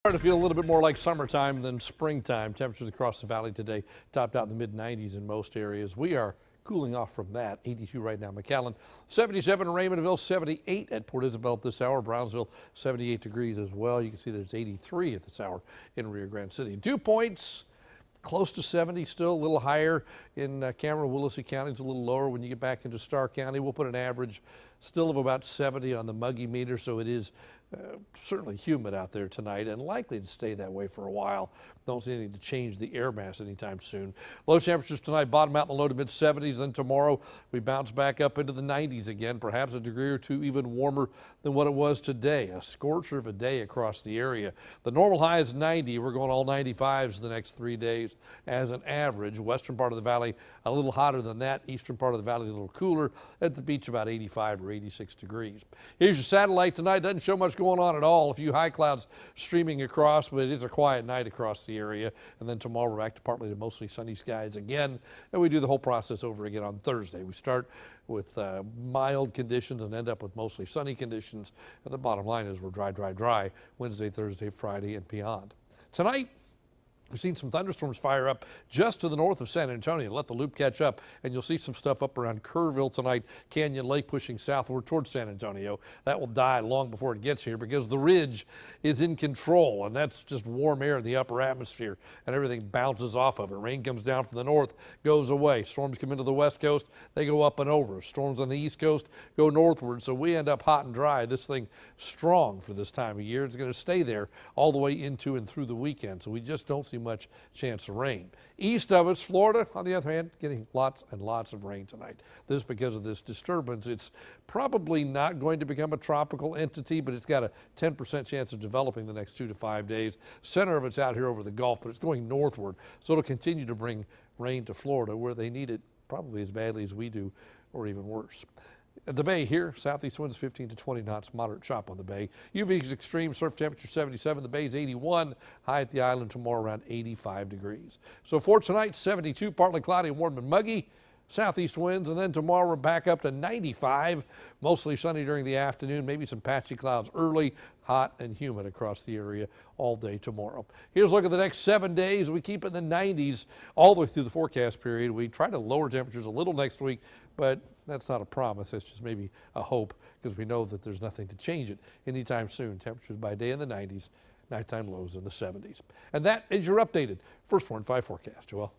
Starting to feel a little bit more like summertime than springtime. Temperatures across the valley today topped out in the mid-90s in most areas. We are cooling off from that. 82 right now, McAllen. 77 in Raymondville, 78 at Port Isabel at this hour. Brownsville, 78 degrees as well. You can see there's 83 at this hour in Rio Grande City. Dew points close to 70 still, a little higher in Cameron, Willacy counties, a little lower when you get back into Starr County. We'll put an average still of about 70 on the muggy meter, so it is certainly humid out there tonight and likely to stay that way for a while. Don't see anything to change the air mass anytime soon. Low temperatures tonight bottom out in the low to mid 70s. Then tomorrow we bounce back up into the 90s again, perhaps a degree or two even warmer than what it was today. A scorcher of a day across the area. The normal high is 90. We're going all 95s the next 3 days as an average. Western part of the valley a little hotter than that. Eastern part of the valley a little cooler. At the beach about 85 or 86 degrees. Here's your satellite tonight. Doesn't show much going on at all. A few high clouds streaming across, but it is a quiet night across the area. And then tomorrow we're back to partly to mostly sunny skies again. And we do the whole process over again on Thursday. We start with mild conditions and end up with mostly sunny conditions. And the bottom line is we're dry, dry, dry Wednesday, Thursday, Friday, and beyond. Tonight, we've seen some thunderstorms fire up just to the north of San Antonio. Let the loop catch up, and you'll see some stuff up around Kerrville tonight. Canyon Lake pushing southward towards San Antonio. That will die long before it gets here because the ridge is in control, and that's just warm air in the upper atmosphere, and everything bounces off of it. Rain comes down from the north, goes away. Storms come into the west coast, they go up and over. Storms on the east coast go northward, so we end up hot and dry. This thing strong for this time of year. It's going to stay there all the way into and through the weekend, so we just don't see much chance of rain. East of us, Florida, on the other hand, getting lots and lots of rain tonight. This because of this disturbance. It's probably not going to become a tropical entity, but it's got a 10% chance of developing the next 2 to 5 days. Center of it's out here over the Gulf, but it's going northward, so it'll continue to bring rain to Florida where they need it probably as badly as we do or even worse. At the bay here, southeast winds 15 to 20 knots, moderate chop on the bay. UV's extreme, surf temperature 77, the bay's 81, high at the island tomorrow around 85 degrees. So for tonight, 72, partly cloudy and warm and muggy. Southeast winds, and then tomorrow we're back up to 95, mostly sunny during the afternoon, maybe some patchy clouds early, hot and humid across the area all day tomorrow. Here's a look at the next 7 days. We keep it in the 90s all the way through the forecast period. We try to lower temperatures a little next week, but that's not a promise. That's just maybe a hope because we know that there's nothing to change it anytime soon. Temperatures by day in the 90s, nighttime lows in the 70s. And that is your updated First Warn 5 forecast. Joel.